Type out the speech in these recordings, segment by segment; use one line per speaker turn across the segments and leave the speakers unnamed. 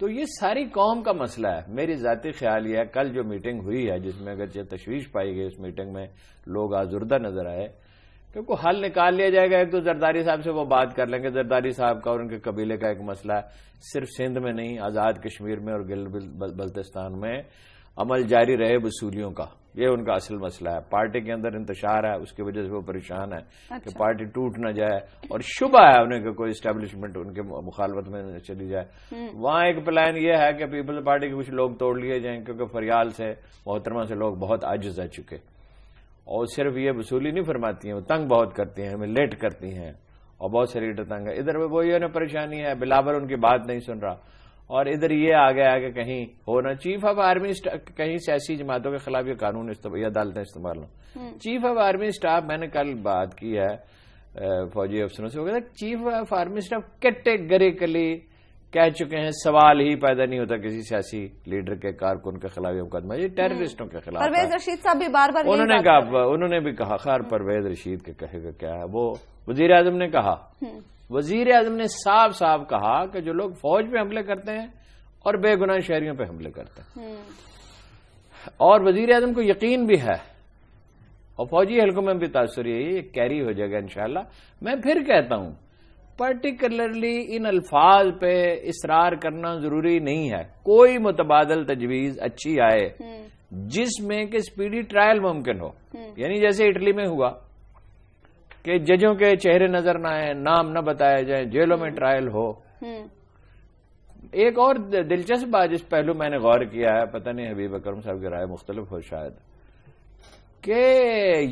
تو یہ ساری قوم کا مسئلہ ہے. میری ذاتی خیال یہ ہے کل جو میٹنگ ہوئی ہے جس میں اگرچہ تشویش پائی گئی، اس میٹنگ میں لوگ آزردہ نظر آئے کہ کوئی حل نکال لیا جائے گا. ایک تو زرداری صاحب سے وہ بات کر لیں گے، زرداری صاحب کا اور ان کے قبیلے کا ایک مسئلہ ہے، صرف سندھ میں نہیں آزاد کشمیر میں اور گلگت بلتستان میں عمل جاری رہے وصولیوں کا، یہ ان کا اصل مسئلہ ہے. پارٹی کے اندر انتشار ہے، اس کی وجہ سے وہ پریشان ہے کہ پارٹی ٹوٹ نہ جائے، اور شبہ ہے انہیں کہ کوئی اسٹیبلشمنٹ ان کے مخالفت میں چلی جائے. وہاں ایک پلان یہ ہے کہ پیپلز پارٹی کے کچھ لوگ توڑ لیے جائیں، کیونکہ فریال سے محترمہ سے لوگ بہت عاجز رہ چکے، اور صرف یہ وصولی نہیں فرماتی ہیں، وہ تنگ بہت کرتی ہیں، ہمیں لیٹ کرتی ہیں، اور بہت سے لیڈر تنگ ہے. ادھر وہی انہیں پریشانی ہے، بلاول ان کی بات نہیں سن رہا، اور ادھر یہ آ گیا کہ کہیں ہونا چیف آف آرمی کہیں سیاسی جماعتوں کے خلاف یہ قانون یہ عدالتیں استعمال ہوں. چیف آف آرمی اسٹاف، میں نے کل بات کی ہے فوجی افسروں سے، وہ کہتا ہے چیف آف آرمی اسٹاف کیٹیگریکلی کہہ چکے ہیں سوال ہی پیدا نہیں ہوتا کسی سیاسی لیڈر کے کارکن کے خلاف یہ مقدمہ، یہ ٹیررسٹوں کے خلاف.
پرویز رشید صاحب بھی بار بار
انہوں نے بھی کہا، خیر پرویز رشید کے کہے گا کیا ہے، وہ وزیر اعظم نے کہا، وزیر اعظم نے صاف صاف کہا کہ جو لوگ فوج پہ حملے کرتے ہیں اور بے گناہ شہریوں پہ حملے کرتے ہیں، اور وزیر اعظم کو یقین بھی ہے اور فوجی حلقوں میں بھی تاثر یہ کیری ہو جائے گا انشاءاللہ. میں پھر کہتا ہوں پرٹیکولرلی ان الفاظ پہ اصرار کرنا ضروری نہیں ہے. کوئی متبادل تجویز اچھی آئے جس میں کہ سپیڈی ٹرائل ممکن ہو، یعنی جیسے اٹلی میں ہوا کہ ججوں کے چہرے نظر نہ آئے، نام نہ بتائے جائیں، جیلوں میں ٹرائل ہو. ایک اور دلچسپ بات جس پہلو میں نے غور کیا ہے، پتہ نہیں حبیب اکرم صاحب کی رائے مختلف ہو شاید، کہ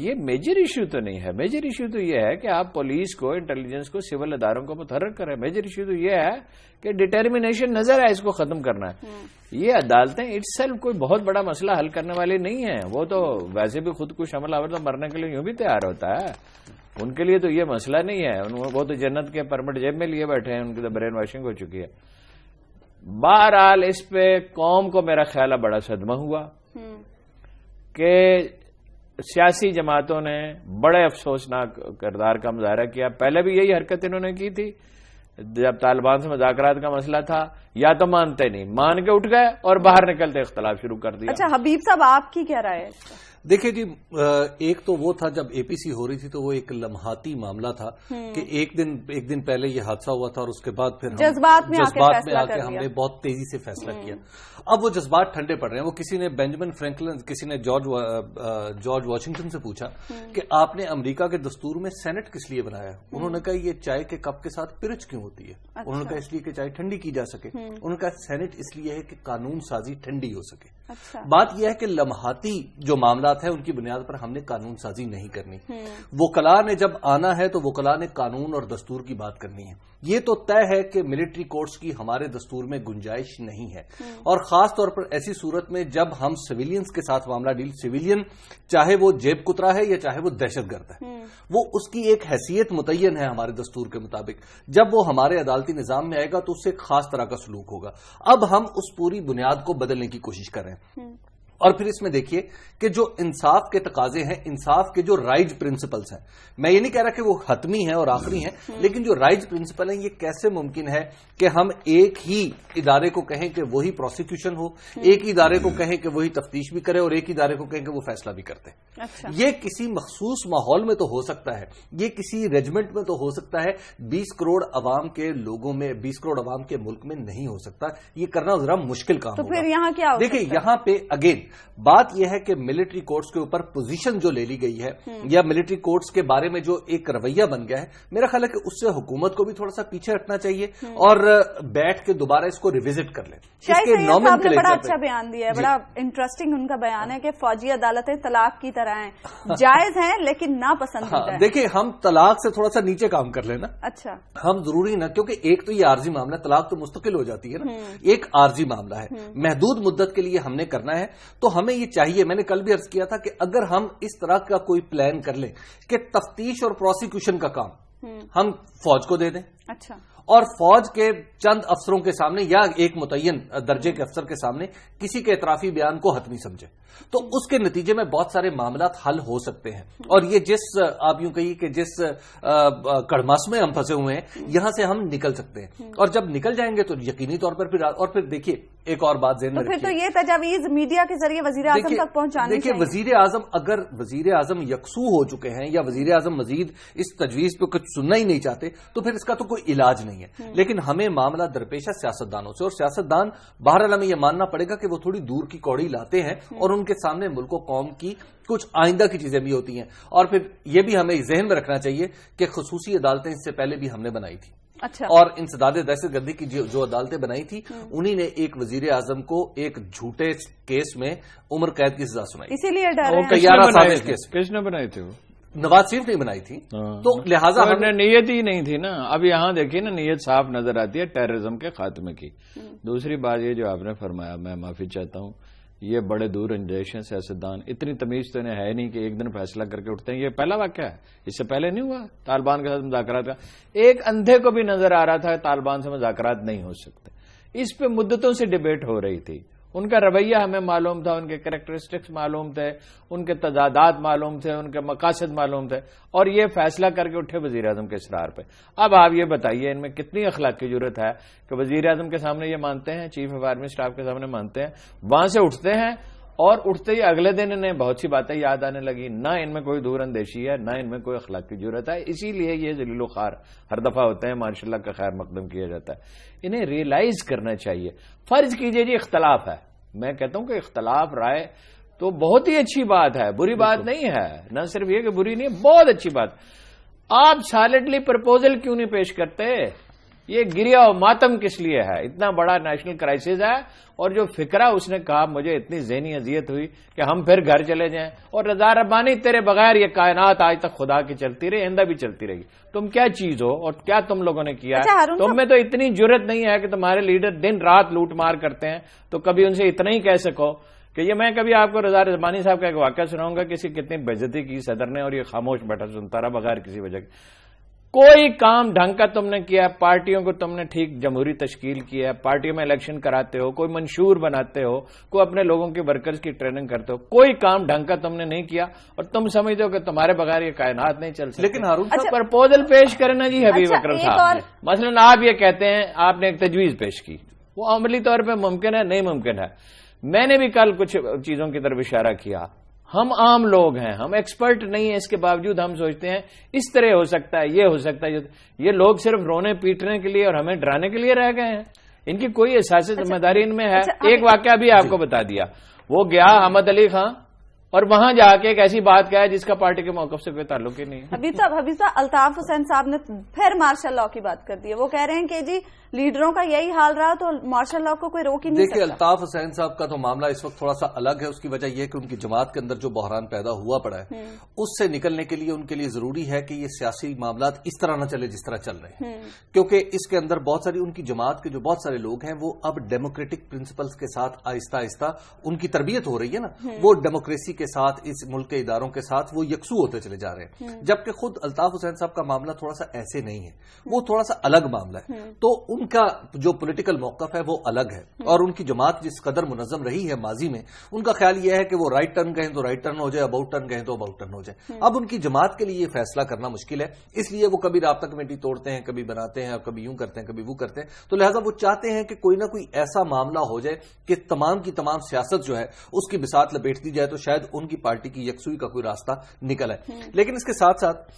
یہ میجر ایشو تو نہیں ہے. میجر ایشو تو یہ ہے کہ آپ پولیس کو، انٹیلیجنس کو، سول اداروں کو متحرک کریں. میجر ایشو تو یہ ہے کہ ڈٹرمنیشن نظر ہے، اس کو ختم کرنا ہے. یہ عدالتیں اٹ سیلف کوئی بہت بڑا مسئلہ حل کرنے والی نہیں ہیں. وہ تو ویسے بھی خود کش عمل آور تو مرنے کے لیے یوں بھی تیار ہوتا ہے، ان کے لیے تو یہ مسئلہ نہیں ہے. وہ تو جنت کے پرمٹ جیب میں لیے بیٹھے ہیں، ان کی تو برین واشنگ ہو چکی ہے. بہرحال اس پہ قوم کو میرا خیال ہے بڑا صدمہ ہوا کہ سیاسی جماعتوں نے بڑے افسوسناک کردار کا مظاہرہ کیا. پہلے بھی یہی حرکت انہوں نے کی تھی جب طالبان سے مذاکرات کا مسئلہ تھا، یا تو مانتے نہیں، مان کے اٹھ گئے اور باہر نکلتے اختلاف شروع کر دیا.
اچھا حبیب صاحب آپ کی کیا رائے ہے؟
دیکھیں جی، ایک تو وہ تھا جب اے پی سی ہو رہی تھی تو وہ ایک لمحاتی معاملہ تھا کہ ایک دن پہلے یہ حادثہ ہوا تھا اور اس کے بعد پھر
جذبات میں آ کے
ہم نے بہت تیزی سے فیصلہ کیا. اب وہ جذبات ٹھنڈے پڑ رہے ہیں. وہ کسی نے بینجامن فرینکلن، کسی نے جارج واشنگٹن سے پوچھا کہ آپ نے امریکہ کے دستور میں سینٹ کس لیے بنایا؟ انہوں نے کہا یہ چائے کے کپ کے ساتھ پرچ کیوں ہوتی ہے؟ انہوں نے کہا اس لیے کہ چائے ٹھنڈی کی جا سکے. انہوں نے کہا سینٹ اس لیے ہے کہ قانون سازی ٹھنڈی ہو سکے. بات یہ ہے کہ لمحاتی جو معاملات ہیں ان کی بنیاد پر ہم نے قانون سازی نہیں کرنی. وکلاء نے جب آنا ہے تو وکلاء نے قانون اور دستور کی بات کرنی ہے. یہ تو طے ہے کہ ملٹری کورٹس کی ہمارے دستور میں گنجائش نہیں ہے، اور خاص طور پر ایسی صورت میں جب ہم سویلینز کے ساتھ معاملہ ڈیل، سویلین چاہے وہ جیب کترا ہے یا چاہے وہ دہشت گرد ہے، وہ اس کی ایک حیثیت متعین ہے ہمارے دستور کے مطابق. جب وہ ہمارے عدالتی نظام میں آئے گا تو اس سے ایک خاص طرح کا سلوک ہوگا. اب ہم اس پوری بنیاد کو بدلنے کی کوشش کر رہے ہیں. اور پھر اس میں دیکھیے کہ جو انصاف کے تقاضے ہیں، انصاف کے جو رائج پرنسپلز ہیں، میں یہ نہیں کہہ رہا کہ وہ حتمی ہیں اور آخری ہیں، لیکن جو رائج پرنسپل ہیں یہ کیسے ممکن ہے کہ ہم ایک ہی ادارے کو کہیں کہ وہی پروسیکیوشن ہو، ایک ہی ادارے کو کہیں کہ وہی تفتیش بھی کرے، اور ایک ہی ادارے کو کہیں کہ وہ فیصلہ بھی کرتے ہیں. یہ کسی مخصوص ماحول میں تو ہو سکتا ہے، یہ کسی ریجمنٹ میں تو ہو سکتا ہے، 20 کروڑ عوام کے لوگوں میں، 20 کروڑ عوام کے ملک میں نہیں ہو سکتا. یہ کرنا ذرا مشکل کام
ہوگا. تو پھر یہاں کیا
دیکھیں، یہاں پہ اگین بات یہ ہے کہ ملٹری کورٹس کے اوپر پوزیشن جو لے لی گئی ہے یا ملٹری کورٹس کے بارے میں جو ایک رویہ بن گیا ہے، میرا خیال ہے کہ اس سے حکومت کو بھی تھوڑا سا پیچھے ہٹنا چاہیے اور بیٹھ کے دوبارہ اس کو ریوزٹ کر لیں.
صاحب نے بڑا اچھا بیان دیا ہے، بڑا انٹرسٹنگ ان کا بیان ہے کہ فوجی عدالتیں طلاق کی طرح ہیں، جائز ہیں لیکن ناپسندیدہ.
دیکھیں ہم طلاق سے تھوڑا سا نیچے کام کر لینا.
اچھا
ہم ضروری نہ، کیونکہ ایک تو یہ عارضی معاملہ ہے، طلاق تو مستقل ہو جاتی ہے نا، ایک عارضی معاملہ ہے، محدود مدت کے لیے ہم نے کرنا ہے. تو ہمیں یہ چاہیے، میں نے کل بھی عرض کیا تھا کہ اگر ہم اس طرح کا کوئی پلان کر لیں کہ تفتیش اور پروسیکیوشن کا کام ہم فوج کو دے دیں،
اچھا،
اور فوج کے چند افسروں کے سامنے یا ایک متعین درجے کے افسر کے سامنے کسی کے اعترافی بیان کو حتمی سمجھے، تو اس کے نتیجے میں بہت سارے معاملات حل ہو سکتے ہیں. اور یہ جس آپ یوں کہیے کہ جس کڑماس میں ہم پھنسے ہوئے ہیں یہاں سے ہم نکل سکتے ہیں، اور جب نکل جائیں گے تو یقینی طور پر پھر دیکھیے ایک اور بات ذہن میں رکھیے،
پھر تو یہ تجاویز میڈیا کے ذریعے وزیر اعظم تک پہنچانے
دیکھیے اگر وزیر اعظم یکسو ہو چکے ہیں یا وزیر اعظم مزید اس تجویز پہ کچھ سننا ہی نہیں چاہتے تو پھر اس کا تو کوئی علاج نہیں ہے. لیکن ہمیں معاملہ درپیش ہے سیاستدانوں سے، اور سیاستدان بہرحال ہمیں یہ ماننا پڑے گا کہ وہ تھوڑی دور کی کوڑی لاتے ہیں اور ان کے سامنے ملک و قوم کی کچھ آئندہ کی چیزیں بھی ہوتی ہیں. اور پھر یہ بھی ہمیں ذہن میں رکھنا چاہیے کہ خصوصی عدالتیں اس سے پہلے بھی ہم نے بنائی تھی.
اچھا. اور
انسداد دہشت گردی کی جو عدالتیں بنائی تھی انہی نے ایک وزیر اعظم کو ایک جھوٹے کیس میں عمر قید کی سزا سنائی.
اسی لیے ڈر
کس نے بنائی تھی؟ وہ
نواز شریف نے بنائی تھی. تو لہٰذا
نیت ہی نہیں تھی نا. اب یہاں دیکھیے نا نیت صاف نظر آتی ہے ٹیررزم کے خاتمے کی. دوسری بات یہ جو آپ نے فرمایا، میں معافی چاہتا ہوں، یہ بڑے دور اندیش ہیں سیاستدان، اتنی تمیز تو انہیں ہے نہیں کہ ایک دن فیصلہ کر کے اٹھتے ہیں. یہ پہلا واقعہ ہے، اس سے پہلے نہیں ہوا طالبان کے ساتھ مذاکرات کا. ایک اندھے کو بھی نظر آ رہا تھا طالبان سے مذاکرات نہیں ہو سکتے. اس پہ مدتوں سے ڈیبیٹ ہو رہی تھی. ان کا رویہ ہمیں معلوم تھا، ان کے کریکٹرسٹکس معلوم تھے، ان کے تضادات معلوم تھے، ان کے مقاصد معلوم تھے، اور یہ فیصلہ کر کے اٹھے وزیر اعظم کے اصرار پہ. اب آپ یہ بتائیے ان میں کتنی اخلاقی ضرورت ہے کہ وزیر اعظم کے سامنے یہ مانتے ہیں، چیف آف آرمی اسٹاف کے سامنے مانتے ہیں، وہاں سے اٹھتے ہیں اور اٹھتے ہی اگلے دن انہیں بہت سی باتیں یاد آنے لگی. نہ ان میں کوئی دور اندیشی ہے، نہ ان میں کوئی اخلاقی ضرورت ہے. اسی لیے یہ ذلیل و خوار ہر دفعہ ہوتے ہیں، ماشاء اللہ کا خیر مقدم کیا جاتا ہے. انہیں ریئلائز کرنا چاہیے. فرض کیجئے جی اختلاف ہے، میں کہتا ہوں کہ اختلاف رائے تو بہت ہی اچھی بات ہے، بری بات نہیں ہے. نہ صرف یہ کہ بری نہیں، بہت اچھی بات. آپ سالڈلی پرپوزل کیوں نہیں پیش کرتے؟ یہ گریا و ماتم کس لیے ہے؟ اتنا بڑا نیشنل کرائسس ہے. اور جو فکرہ اس نے کہا، مجھے اتنی ذہنی اذیت ہوئی کہ ہم پھر گھر چلے جائیں اور رضا ربانی تیرے بغیر یہ کائنات آج تک خدا کی چلتی رہی، آئندہ بھی چلتی رہے گی. تم کیا چیز ہو اور کیا تم لوگوں نے کیا؟ تم میں تو اتنی جرت نہیں ہے کہ تمہارے لیڈر دن رات لوٹ مار کرتے ہیں تو کبھی ان سے اتنا ہی کہہ سکو کہ یہ میں کبھی آپ کو رضا ربانی صاحب کا ایک واقعہ سناؤں گا، کسی کتنی بےعزتی کی صدر نے اور یہ خاموش بیٹھا سنتا رہا بغیر کسی وجہ کے. کوئی کام ڈھنگ کا تم نے کیا، پارٹیوں کو تم نے ٹھیک جمہوری تشکیل کیا ہے، پارٹیوں میں الیکشن کراتے ہو، کوئی منشور بناتے ہو، کوئی اپنے لوگوں کے ورکرز کی ٹریننگ کرتے ہو، کوئی کام ڈھنگ کا تم نے نہیں کیا اور تم سمجھتے ہو کہ تمہارے بغیر یہ کائنات نہیں چل سکتی.
لیکن ہارون صاحب
پرپوزل پیش کرنا جی حبیب اکرم صاحب نے. مثلا آپ یہ کہتے ہیں آپ نے ایک تجویز پیش کی، وہ عملی طور پہ ممکن ہے، نہیں ممکن ہے. میں نے بھی کل کچھ چیزوں کی طرف اشارہ کیا. ہم عام لوگ ہیں، ہم ایکسپرٹ نہیں ہیں، اس کے باوجود ہم سوچتے ہیں اس طرح ہو سکتا ہے، یہ ہو سکتا ہے. یہ لوگ صرف رونے پیٹنے کے لیے اور ہمیں ڈرانے کے لیے رہ گئے ہیں. ان کی کوئی احساس ذمہ داری ان میں ہے؟ ایک واقعہ بھی آپ کو بتا دیا. وہ گیا احمد علی خان اور وہاں جا کے ایک ایسی بات کہا جس کا پارٹی کے موقف سے کوئی تعلق ہی نہیں ہے.
حبیب صاحب الطاف حسین صاحب نے پھر مارشل لاء کی بات کر دی ہے. وہ کہہ رہے ہیں کہ جی لیڈروں کا یہی حال رہا تو مارشل لاء کو کوئی روک ہی نہیں سکتا.
دیکھیے الطاف حسین صاحب کا تو معاملہ اس وقت تھوڑا سا الگ ہے. اس کی وجہ یہ کہ ان کی جماعت کے اندر جو بحران پیدا ہوا پڑا ہے اس سے نکلنے کے لیے ان کے لیے ضروری ہے کہ یہ سیاسی معاملات اس طرح نہ چلے جس طرح چل رہے ہیں. کیونکہ اس کے اندر بہت ساری ان کی جماعت کے جو بہت سارے لوگ ہیں وہ اب ڈیموکریٹک پرنسپلز کے ساتھ آہستہ آہستہ ان کی تربیت ہو رہی ہے نا، وہ ڈیموکریسی کے ساتھ اس ملک کے اداروں کے ساتھ وہ یکسو ہوتے چلے جا رہے ہیں. جبکہ خود الطاف حسین صاحب کا معاملہ تھوڑا سا ایسے نہیں ہے، وہ تھوڑا سا الگ معاملہ ہے. تو ان کا جو پولیٹیکل موقف ہے وہ الگ ہے، اور ان کی جماعت جس قدر منظم رہی ہے ماضی میں، ان کا خیال یہ ہے کہ وہ رائٹ ٹرن کہیں تو رائٹ ٹرن ہو جائے، اباؤٹ ٹرن کہیں تو اباؤٹ ٹرن ہو جائے. اب ان کی جماعت کے لیے یہ فیصلہ کرنا مشکل ہے، اس لیے وہ کبھی رابطہ کمیٹی توڑتے ہیں، کبھی بناتے ہیں، اور کبھی یوں کرتے ہیں، کبھی وہ کرتے ہیں. تو لہٰذا وہ چاہتے ہیں کہ کوئی نہ کوئی ایسا معاملہ ہو جائے کہ تمام کی تمام سیاست جو ہے اس کی بساط لپیٹ دی جائے تو شاید ان کی پارٹی کی یکسوئی کا کوئی راستہ نکل آئے. لیکن اس کے ساتھ ساتھ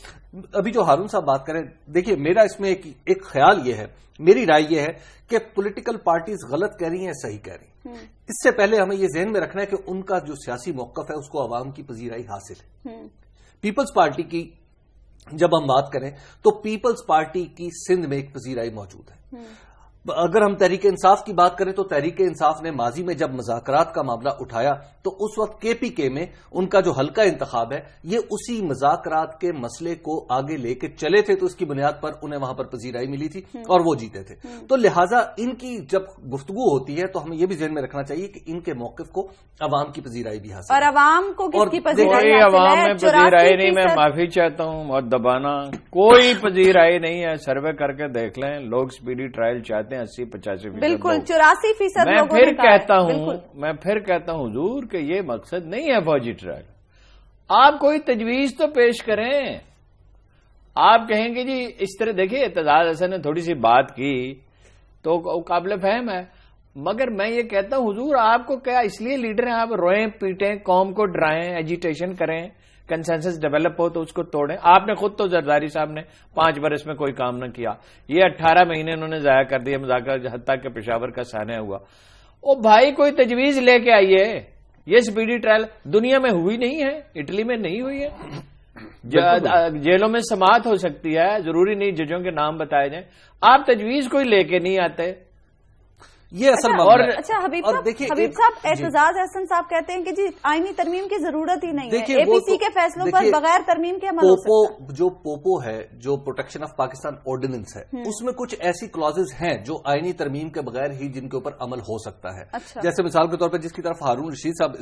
ابھی جو ہارون صاحب بات کریں، دیکھیے میرا اس میں ایک خیال یہ ہے، میری رائے یہ ہے کہ پولیٹیکل پارٹیز غلط کہہ رہی ہیں، صحیح کہہ رہی ہیں. اس سے پہلے ہمیں یہ ذہن میں رکھنا ہے کہ ان کا جو سیاسی موقف ہے اس کو عوام کی پذیرائی حاصل ہے. پیپلز پارٹی کی جب ہم بات کریں تو پیپلز پارٹی کی سندھ میں ایک پذیرائی موجود ہے. اگر ہم تحریک انصاف کی بات کریں تو تحریک انصاف نے ماضی میں جب مذاکرات کا معاملہ اٹھایا تو اس وقت کے پی کے میں ان کا جو حلقہ انتخاب ہے یہ اسی مذاکرات کے مسئلے کو آگے لے کے چلے تھے، تو اس کی بنیاد پر انہیں وہاں پر پذیرائی ملی تھی اور وہ جیتے تھے. تو لہٰذا ان کی جب گفتگو ہوتی ہے تو ہمیں یہ بھی ذہن میں رکھنا چاہیے کہ ان کے موقف کو عوام کی پذیرائی بھی حاصل
اور عوام کو کس کی پذیرائی
کوئی عوام میں پذیرائی نہیں. میں معافی چاہتا ہوں بہت دبانا، کوئی پذیرائی نہیں ہے. سروے کر کے دیکھ لیں، لوگ اسپیڈی ٹرائل چاہتے ہیں 80-85%.
بالکل 84%
میں پھر کہتا ہوں حضور کہ یہ مقصد نہیں ہے فوجی ٹرائل. آپ کوئی تجویز تو پیش کریں. آپ کہیں گے جی اس طرح دیکھیے اعتزاز حسن نے تھوڑی سی بات کی تو قابل فہم ہے، مگر میں یہ کہتا ہوں حضور آپ کو کیا اس لیے لیڈر ہیں آپ روئیں پیٹیں قوم کو ڈرائیں ایجیٹیشن کریں، کنسنسس ڈیولپ ہو تو اس کو توڑیں. آپ نے خود تو زرداری صاحب نے 5 برس میں کوئی کام نہ کیا، یہ 18 مہینے انہوں نے ضائع کر دیے مذاکرات، حتیٰ کہ پشاور کا سانحہ ہوا. او بھائی کوئی تجویز لے کے آئیے. یہ سپیڈی ٹرائل دنیا میں ہوئی نہیں ہے، اٹلی میں نہیں ہوئی ہے. جیلوں میں سماعت ہو سکتی ہے، ضروری نہیں ججوں کے نام بتائے جائیں. آپ تجویز کوئی لے کے نہیں آتے.
یہ اصل معاملہ ہے.
اچھا حبیب صاحب اعتزاز حسن صاحب کہتے ہیں کہ جی آئینی ترمیم کی ضرورت ہی نہیں ہے، اے پی سی کے فیصلوں پر بغیر ترمیم کے عمل ہو سکتا ہے.
جو پوپو ہے، جو پروٹیکشن آف پاکستان آرڈیننس ہے، اس میں کچھ ایسی کلازز ہیں جو آئینی ترمیم کے بغیر ہی جن کے اوپر عمل ہو سکتا ہے. جیسے مثال کے طور پر جس کی طرف ہارون رشید صاحب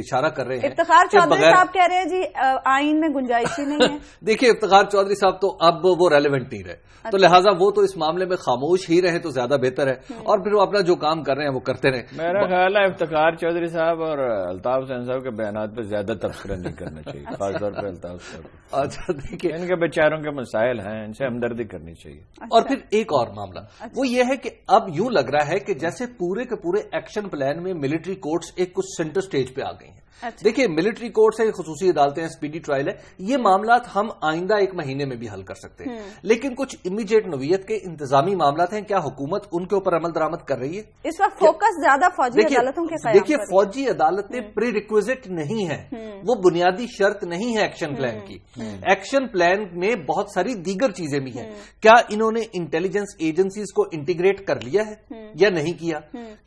اشارہ کر رہے ہیں،
افتخار چودھری صاحب کہہ رہے ہیں جی آئین میں گنجائش ہی نہیں ہے.
دیکھیے افتخار چودھری صاحب تو اب وہ ریلیونٹ نہیں رہے، تو لہٰذا وہ تو اس معاملے میں خاموش ہی رہے تو زیادہ بہتر ہے، اور پھر وہ اپنا جو کام کر رہے ہیں وہ کرتے رہے.
میرا خیال ہے افتخار چودھری صاحب اور الطاف حسین صاحب کے بیانات پہ زیادہ تبصرہ نہیں کرنا چاہیے، خاص طور پہ الطاف صاحب.
اچھا دیکھیے
ان کے بیچاروں کے مسائل ہیں، ان سے ہمدردی کرنی چاہیے.
اور پھر ایک اور معاملہ وہ یہ ہے کہ اب یوں لگ رہا ہے کہ جیسے پورے کے پورے ایکشن پلان میں ملٹری کورٹس ایک کچھ سینٹر سٹیج پہ آ گئی ہیں. دیکھیے ملٹری کورٹس ہے، خصوصی عدالتیں ہیں، اسپیڈی ٹرائل ہے، یہ معاملات ہم آئندہ 1 مہینے میں بھی حل کر سکتے ہیں. لیکن کچھ امیڈیٹ نوعیت کے انتظامی معاملات ہیں، کیا حکومت ان کے اوپر عمل درآمد کر رہی ہے؟
اس وقت فوکس زیادہ فوجی عدالتوں کے قیام.
دیکھیے فوجی عدالتیں پری ریکویزٹ نہیں ہیں، وہ بنیادی شرط نہیں ہے ایکشن پلان کی. ایکشن پلان میں بہت ساری دیگر چیزیں بھی ہیں. کیا انہوں نے انٹیلیجنس ایجنسیز کو انٹیگریٹ کر لیا ہے یا نہیں کیا؟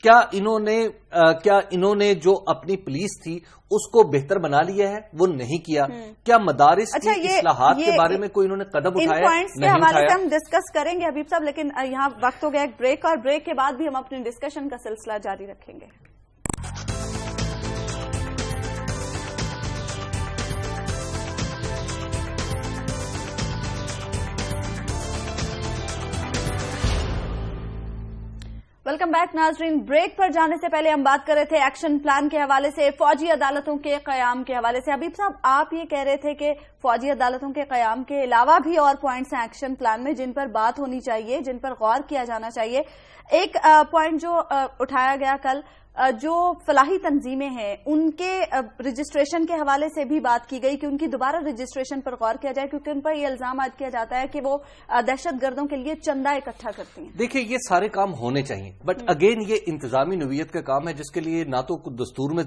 کیا انہوں نے جو اپنی پولیس تھی اس کو بہتر بنا لیا ہے؟ وہ نہیں کیا. کیا مدارس کی اصلاحات کے بارے میں کوئی انہوں نے قدم اٹھایا؟
پوائنٹس کے حوالے سے ہم ڈسکس کریں گے حبیب صاحب، لیکن یہاں وقت ہو گیا ایک بریک، اور بریک کے بعد بھی ہم اپنی ڈسکشن کا سلسلہ جاری رکھیں گے. ویلکم بیک ناظرین. بریک پر جانے سے پہلے ہم بات کر رہے تھے ایکشن پلان کے حوالے سے، فوجی عدالتوں کے قیام کے حوالے سے. حبیب صاحب آپ یہ کہہ رہے تھے کہ فوجی عدالتوں کے قیام کے علاوہ بھی اور پوائنٹس ہیں ایکشن پلان میں جن پر بات ہونی چاہیے، جن پر غور کیا جانا چاہیے. ایک پوائنٹ جو اٹھایا گیا کل، جو فلاحی تنظیمیں ہیں ان کے رجسٹریشن کے حوالے سے بھی بات کی گئی کہ ان کی دوبارہ رجسٹریشن پر غور کیا جائے، کیونکہ ان پر یہ الزام عائد کیا جاتا ہے کہ وہ دہشت گردوں کے لیے چندہ اکٹھا کرتی ہیں.
دیکھیے یہ سارے کام ہونے چاہیے، بٹ اگین یہ انتظامی نوعیت کا کام ہے جس کے لیے نہ تو دستور میں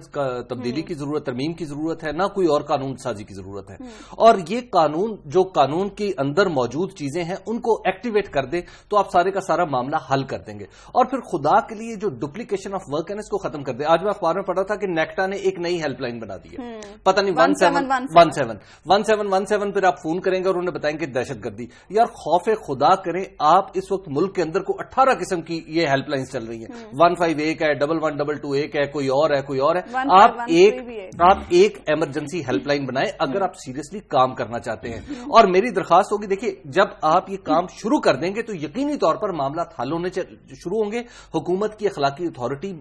تبدیلی کی ضرورت، ترمیم کی ضرورت ہے، نہ کوئی اور قانون سازی کی ضرورت ہے. اور یہ قانون جو قانون کے اندر موجود چیزیں ہیں ان کو ایکٹیویٹ کر دیں تو آپ سارے کا سارا معاملہ حل کر دیں گے. اور پھر خدا کے لیے جو ڈپلیکیشن آف ورک ہے اس کو ختم کر دیں. آج میں اخبار میں پڑھا تھا کہ نیکٹا نے ایک نئی ہیلپ لائن بنا دی ہے، پتہ نہیں 1717 پھر آپ فون کریں گے اور انہیں بتائیں گے دہشت گردی. یار خوف خدا کریں، آپ اس وقت ملک کے اندر کو 18 قسم کی یہ ہیلپ لائنز چل رہی ہیں. 15 ہے، 1122 ایک ہے، کوئی اور ہے. آپ ایک ایمرجنسی ہیلپ لائن بنائیں اگر آپ سیریسلی کام کرنا چاہتے ہیں. اور میری درخواست ہوگی، دیکھیے جب آپ یہ کام شروع کر دیں گے تو یقینی طور پر معاملات حل ہونے شروع ہوں گے. حکومت کی اخلاقی اتھارٹی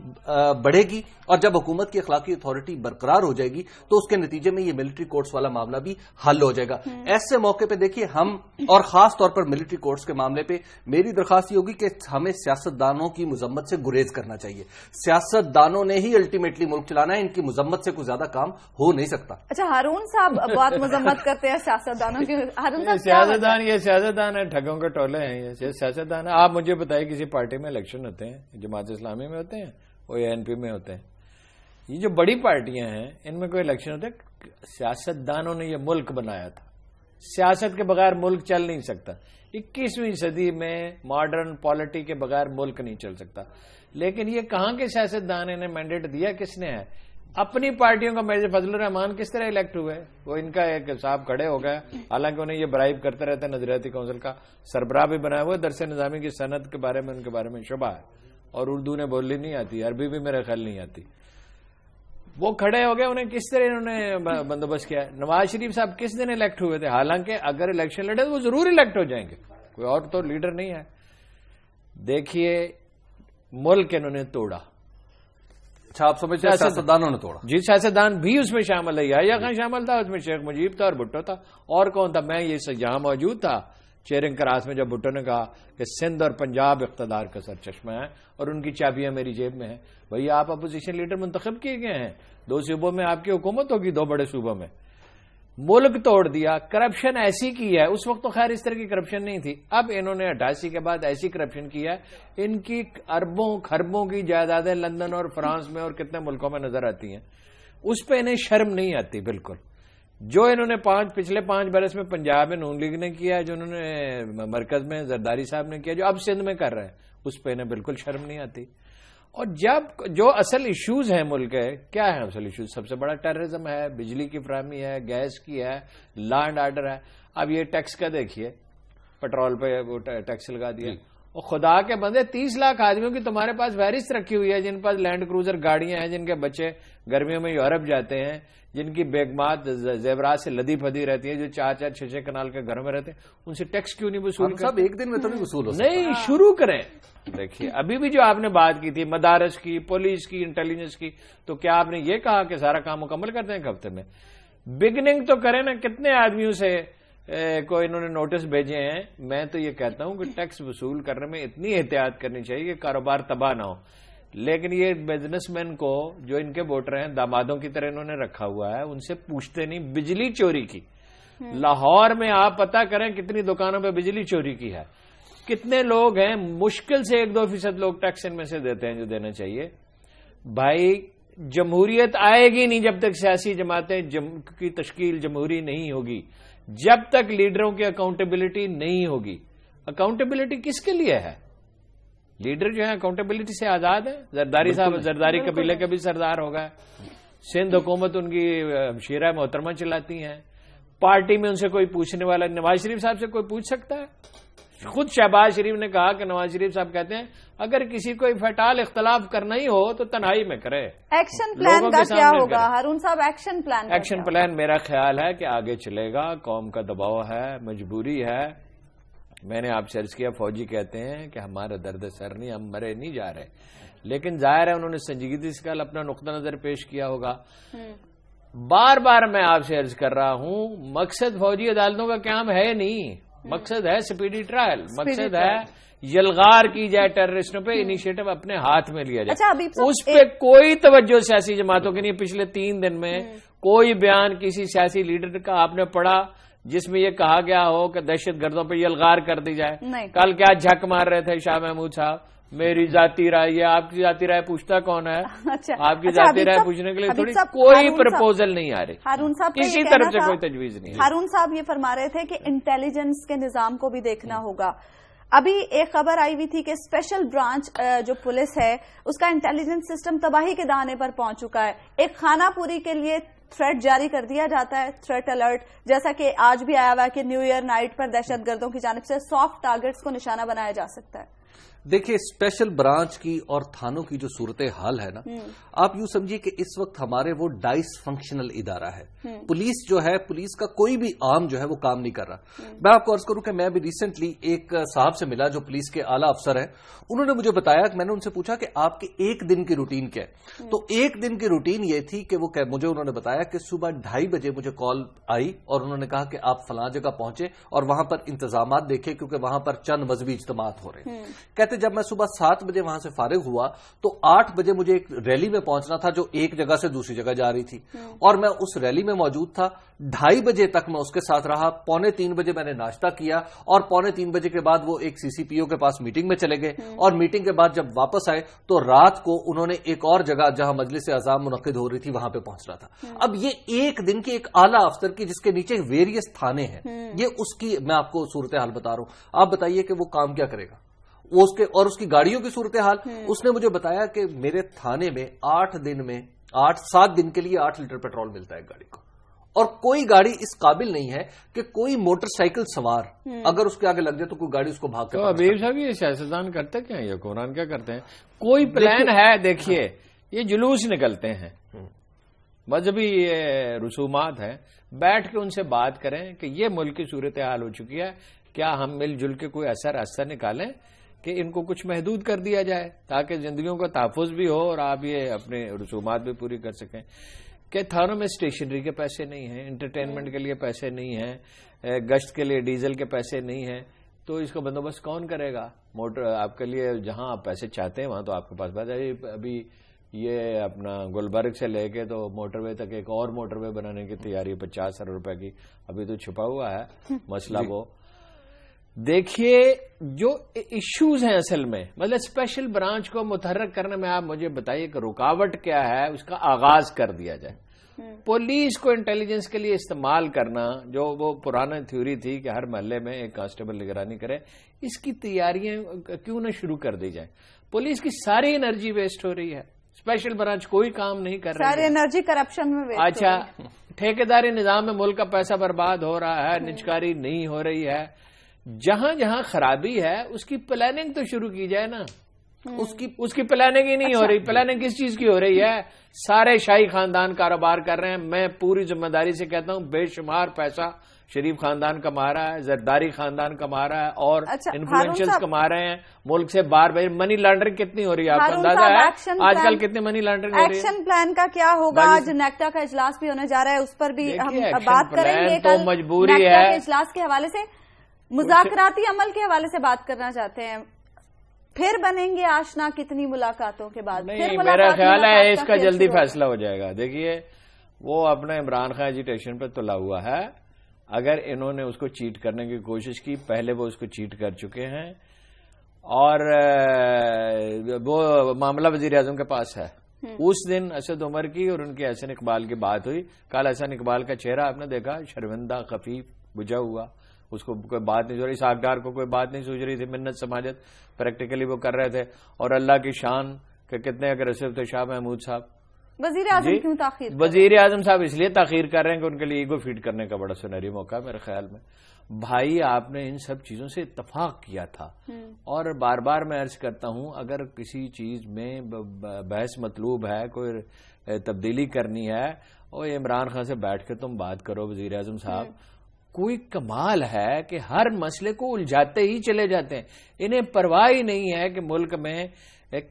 بڑھے گی، اور جب حکومت کی اخلاقی اتھارٹی برقرار ہو جائے گی تو اس کے نتیجے میں یہ ملٹری کورٹس والا معاملہ بھی حل ہو جائے گا. ایسے موقع پہ دیکھیے ہم، اور خاص طور پر ملٹری کورٹس کے معاملے پہ میری درخواست یہ ہوگی کہ ہمیں سیاستدانوں کی مذمت سے گریز کرنا چاہیے. سیاستدانوں نے ہی الٹیمیٹلی ملک چلانا ہے، ان کی مذمت سے کوئی زیادہ کام ہو نہیں سکتا.
اچھا ہارون صاحب بہت مذمت کرتے ہیں سیاستدانوں کی.
یہ سیاستدان ہے، ٹھگوں کے ٹولے ہیں، یہ سیاستدان ہے. آپ مجھے بتائیے کسی پارٹی میں الیکشن ہوتے ہیں، جماعت اسلامی میں ہوتے ہیں، وہ این پی میں ہوتے ہیں، یہ جو بڑی پارٹیاں ہیں ان میں کوئی الیکشن ہوتے ہیں. سیاستدانوں نے یہ ملک بنایا تھا، سیاست کے بغیر ملک چل نہیں سکتا. 21ویں صدی میں ماڈرن پالیٹی کے بغیر ملک نہیں چل سکتا. لیکن یہ کہاں کے سیاستدان انہیں مینڈیٹ دیا کس نے ہے؟ اپنی پارٹیوں کا. میجر فضل الرحمان کس طرح الیکٹ ہوئے؟ وہ ان کا ایک صاحب کھڑے ہو گئے, حالانکہ انہیں یہ برائب کرتے رہتے ہیں. نظریاتی کونسل کا سربراہ بھی بنایا ہوا ہے. درس نظامی کی صنعت کے بارے میں ان کے بارے میں شبہ ہے, اور اردو نے بولنی نہیں آتی, عربی بھی میرے خیال نہیں آتی. وہ کھڑے ہو گئے, انہیں کس طرح انہوں نے بندوبست کیا. نواز شریف صاحب کس دن الیکٹ ہوئے تھے؟ حالانکہ اگر الیکشن لڑے تو وہ ضرور الیکٹ ہو جائیں گے, کوئی اور تو لیڈر نہیں ہے. دیکھیے ملک انہوں نے توڑا.
اچھا, آپ سمجھتے ہیں سیاستدانوں نے توڑا؟
جی, سیاستدان بھی اس میں شامل ہے. یا خان شامل تھا, اس میں شیخ مجیب تھا اور بھٹو تھا, اور کون تھا؟ میں یہ یہاں موجود تھا چیئرنگ کراس میں جب بھٹو نے کہا کہ سندھ اور پنجاب اقتدار کا سر چشمہ ہے اور ان کی چابیاں میری جیب میں ہیں. بھئی آپ اپوزیشن لیڈر منتخب کیے گئے ہیں, 2 صوبوں میں آپ کی حکومت ہوگی, 2 بڑے صوبوں میں. ملک توڑ دیا. کرپشن ایسی کی ہے, اس وقت تو خیر اس طرح کی کرپشن نہیں تھی. اب انہوں نے 88 کے بعد ایسی کرپشن کی ہے, ان کی اربوں خربوں کی جائیدادیں لندن اور فرانس میں اور کتنے ملکوں میں نظر آتی ہیں. اس پہ انہیں شرم نہیں آتی بالکل. جو انہوں نے پچھلے 5 برس میں پنجاب میں نون لیگ نے کیا, جو انہوں نے مرکز میں زرداری صاحب نے کیا, جو اب سندھ میں کر رہے ہیں, اس پہ انہیں بالکل شرم نہیں آتی. اور جب جو اصل ایشوز ہیں ملک کے, کیا ہیں اصل ایشوز؟ سب سے بڑا ٹیررزم ہے, بجلی کی فراہمی ہے, گیس کی ہے, لا اینڈ آرڈر ہے. اب یہ ٹیکس کا دیکھیے, پٹرول پہ وہ ٹیکس لگا دیا. اور خدا کے بندے 30 لاکھ آدمیوں کی تمہارے پاس فہرست رکھی ہوئی ہے, جن پاس لینڈ کروزر گاڑیاں ہیں, جن کے بچے گرمیوں میں یورپ جاتے ہیں, جن کی بیگمات زیورات سے لدی پھدی رہتی ہیں, جو 4-4, 6-6 کنال کے گھروں میں رہتے ہیں, ان سے ٹیکس کیوں نہیں وصول کرتے؟
صاحب ایک دن میں تو نہیں وصول ہو سکتا.
نہیں, شروع کریں. دیکھیے ابھی بھی جو آپ نے بات کی تھی مدارس کی, پولیس کی, انٹیلیجنس کی, تو کیا آپ نے یہ کہا کہ سارا کام مکمل کرتے ہیں ایک ہفتے میں؟ بگننگ تو کریں نا. کتنے آدمیوں سے کو انہوں نے نوٹس بھیجے ہیں. میں تو یہ کہتا ہوں کہ ٹیکس وصول کرنے میں اتنی احتیاط کرنی چاہیے کہ کاروبار تباہ نہ ہو. لیکن یہ بزنس مین کو جو ان کے ووٹر ہیں دامادوں کی طرح انہوں نے رکھا ہوا ہے, ان سے پوچھتے نہیں. بجلی چوری کی لاہور میں آپ پتہ کریں کتنی دکانوں پہ بجلی چوری کی ہے, کتنے لوگ ہیں, مشکل سے 1-2% لوگ ٹیکس ان میں سے دیتے ہیں جو دینا چاہیے. بھائی جمہوریت آئے گی نہیں جب تک سیاسی جماعتیں کی تشکیل جمہوری نہیں ہوگی, جب تک لیڈروں کی اکاؤنٹیبلٹی نہیں ہوگی. اکاؤنٹیبلٹی کس کے لیے ہے؟ لیڈر جو ہے اکاؤنٹیبلٹی سے آزاد ہے. زرداری صاحب زرداری قبیلے کے بھی سردار ہو گئے, سندھ حکومت ان کی شیرہ محترمہ چلاتی ہیں, پارٹی میں ان سے کوئی پوچھنے والا. نواز شریف صاحب سے کوئی پوچھ سکتا ہے؟ خود شہباز شریف نے کہا کہ نواز شریف صاحب کہتے ہیں اگر کسی کو فیٹال اختلاف کرنا ہی ہو تو تنہائی میں کرے.
ایکشن پلان کا کیا ہوگا ہارون صاحب؟ ایکشن
پلان میرا خیال ہے کہ آگے چلے گا. قوم کا دباؤ ہے, مجبوری ہے. میں نے آپ سے عرض کیا, فوجی کہتے ہیں کہ ہمارا درد سر نہیں, ہم مرے نہیں جا رہے, لیکن ظاہر ہے انہوں نے سنجیدگی سے کل اپنا نقطہ نظر پیش کیا ہوگا. بار بار میں آپ سے عرض کر رہا ہوں, مقصد فوجی عدالتوں کا قیام ہے نہیں, مقصد ہے سپیڈی ٹرائل, مقصد ہے یلغار کی جائے ٹیررسٹوں پہ, انیشیٹو اپنے ہاتھ میں لیا جائے. اس پہ کوئی توجہ سیاسی جماعتوں کی نہیں. پچھلے 3 دن میں کوئی بیان کسی سیاسی لیڈر کا آپ نے پڑھا جس میں یہ کہا گیا ہو کہ دہشت گردوں پہ یلغار کر دی جائے؟ کل کیا جھک مار رہے تھے شاہ محمود صاحب, میری ذاتی رائے. یہ آپ کی ذاتی رائے پوچھتا کون ہے؟ آپ کی ذاتی رائے پوچھنے کے لیے تھوڑی کوئی پرپوزل نہیں آ رہی,
ہارون صاحب
کسی طرف سے کوئی تجویز نہیں.
ہارون صاحب یہ فرما رہے تھے کہ انٹیلیجنس کے نظام کو بھی دیکھنا ہوگا. ابھی ایک خبر آئی ہوئی تھی کہ اسپیشل برانچ جو پولیس ہے اس کا انٹیلیجنس سسٹم تباہی کے دہانے پر پہنچ چکا ہے. ایک خانہ پوری کے لیے تھریٹ جاری کر دیا جاتا ہے, تھریٹ الرٹ, جیسا کہ آج بھی آیا ہوا ہے کہ نیو ایئر نائٹ پر دہشت گردوں کی جانب سے سافٹ ٹارگٹس کو نشانہ بنایا جا سکتا ہے.
دیکھیے اسپیشل برانچ کی اور تھانوں کی جو صورتحال ہے نا, آپ یوں سمجھیے کہ اس وقت ہمارے وہ ڈائس فنکشنل ادارہ ہے. پولیس جو ہے, پولیس کا کوئی بھی عام جو ہے وہ کام نہیں کر رہا. میں آپ کو عرض کروں کہ میں بھی ریسنٹلی ایک صاحب سے ملا جو پولیس کے اعلیٰ افسر ہیں. انہوں نے مجھے بتایا کہ میں نے ان سے پوچھا کہ آپ کے ایک دن کی روٹین کیا ہے. تو ایک دن کی روٹین یہ تھی کہ وہ مجھے انہوں نے بتایا کہ صبح 2:30 بجے مجھے کال آئی اور انہوں نے کہا کہ آپ فلاں جگہ پہنچے اور وہاں پر انتظامات دیکھے کیونکہ وہاں پر چند مذہبی اجتماعات ہو رہے ہیں. کہتے ہفتے جب میں صبح 7 بجے وہاں سے فارغ ہوا تو 8 بجے مجھے ایک ریلی میں پہنچنا تھا جو ایک جگہ سے دوسری جگہ جا رہی تھی، اور میں اس ریلی میں موجود تھا. 2:30 بجے تک میں اس کے ساتھ رہا. 2:45 بجے میں نے ناشتہ کیا، اور 2:45 بجے کے بعد وہ ایک CCPO کے پاس میٹنگ میں چلے گئے، اور میٹنگ کے بعد جب واپس آئے تو رات کو انہوں نے ایک اور جگہ جہاں مجلس اعظام منعقد ہو رہی تھی وہاں پہ پہنچنا تھا. اب یہ ایک دن کی ایک اعلیٰ افسر کی جس کے نیچے ویریس تھانے ہیں، یہ اس کی میں آپ کو صورتحال بتا رہا ہوں. آپ بتائیے کہ وہ کام کیا کرے گا. وہ اس کی گاڑیوں کی صورتحال اس نے مجھے بتایا کہ میرے تھانے میں 7 دن کے لیے 8 لیٹر پیٹرول ملتا ہے گاڑی کو، اور کوئی گاڑی اس قابل نہیں ہے کہ کوئی موٹر سائیکل سوار اگر اس کے آگے لگ جائے تو کوئی گاڑی اس کو بھاگ کر.
حبیب صاحب یہ سیاستدان کرتے کیا ہیں، یہ حکمران کیا کرتے ہیں؟ کوئی پلان ہے؟ دیکھیے یہ جلوس نکلتے ہیں، مذہبی رسومات ہیں، بیٹھ کے ان سے بات کریں کہ یہ ملک کی صورتحال ہو چکی ہے، کیا ہم مل جل کے کوئی اثر نکالیں کہ ان کو کچھ محدود کر دیا جائے تاکہ زندگیوں کا تحفظ بھی ہو اور آپ یہ اپنے رسومات بھی پوری کر سکیں. کہ تھانوں میں اسٹیشنری کے پیسے نہیں ہیں، انٹرٹینمنٹ کے لیے پیسے نہیں ہیں، گشت کے لیے ڈیزل کے پیسے نہیں ہیں، تو اس کا بندوبست کون کرے گا؟ موٹر آپ کے لیے جہاں آپ پیسے چاہتے ہیں وہاں تو آپ کے پاس بات ہے. ابھی یہ اپنا گلبرگ سے لے کے تو موٹر وے تک ایک اور موٹر وے بنانے کی تیاری 50 ارب روپے کی، ابھی تو چھپا ہوا ہے مسئلہ. وہ دیکھیے جو ایشوز ہیں اصل میں، مطلب اسپیشل برانچ کو متحرک کرنے میں آپ مجھے بتائیے کہ رکاوٹ کیا ہے، اس کا آغاز کر دیا جائے. پولیس کو انٹیلیجنس کے لیے استعمال کرنا، جو وہ پرانا تھیوری تھی کہ ہر محلے میں ایک کانسٹیبل نگرانی کرے، اس کی تیاریاں کیوں نہ شروع کر دی جائیں. پولیس کی ساری انرجی ویسٹ ہو رہی ہے، اسپیشل برانچ کوئی کام نہیں کر رہی،
ساری انرجی کرپشن میں ویسٹ.
اچھا، ٹھیکیداری نظام میں ملک کا پیسہ برباد ہو رہا ہے، نجکاری نہیں ہو رہی ہے. جہاں جہاں خرابی ہے اس کی پلاننگ تو شروع کی جائے نا. اس کی پلاننگ ہی نہیں ہو رہی. پلاننگ کس چیز کی ہو رہی ہے؟ سارے شاہی خاندان کاروبار کر رہے ہیں. میں پوری ذمہ داری سے کہتا ہوں بے شمار پیسہ شریف خاندان کما رہا ہے، زرداری خاندان کما رہا ہے، اور انفلوئنشلز کما رہے ہیں ملک سے باہر. منی لانڈرنگ کتنی ہو رہی ہے آپ کو اندازہ ہے آج کل کتنی منی لانڈرنگ ہو رہی ہے؟
ایکشن پلان کا کیا ہوگا؟ آج نیکٹا کا اجلاس بھی ہونے جا رہا ہے، اس پر بھی ہم بات کریں گے.
تو مجبوری ہے
اجلاس کے حوالے سے، مذاکراتی عمل کے حوالے سے بات کرنا چاہتے ہیں. پھر بنیں گے آشنا کتنی ملاقاتوں کے بعد؟
میرا خیال ہے اس کا جلدی فیصلہ ہو جائے گا. دیکھیے وہ اپنا عمران خان ایجیٹیشن پہ تلا ہوا ہے. اگر انہوں نے اس کو چیٹ کرنے کی کوشش کی، پہلے وہ اس کو چیٹ کر چکے ہیں، اور وہ معاملہ وزیر اعظم کے پاس ہے. اس دن اسد عمر کی اور ان کے احسن اقبال کی بات ہوئی. کل احسن اقبال کا چہرہ آپ نے دیکھا، شرمندہ، خفیف، بجھا ہوا، اس کو کوئی بات نہیں سوچ رہی. اسحاق ڈار کو کوئی بات نہیں سوچ رہی تھی. منت سماجت پریکٹیکلی وہ کر رہے تھے. اور اللہ کی شان کہ کتنے اگریسو تھے شاہ محمود صاحب.
وزیر اعظم کیوں تاخیر؟
وزیر اعظم صاحب اس لیے تاخیر کر رہے ہیں کہ ان کے لیے ایگو فیڈ کرنے کا بڑا سنہری موقع ہے میرے خیال میں. بھائی آپ نے ان سب چیزوں سے اتفاق کیا تھا، اور بار بار میں عرض کرتا ہوں اگر کسی چیز میں بحث مطلوب ہے، کوئی تبدیلی کرنی ہے، اور عمران خان سے بیٹھ کے تم بات کرو. وزیر اعظم صاحب کوئی کمال ہے کہ ہر مسئلے کو الجھاتے ہی چلے جاتے ہیں. انہیں پرواہ ہی نہیں ہے کہ ملک میں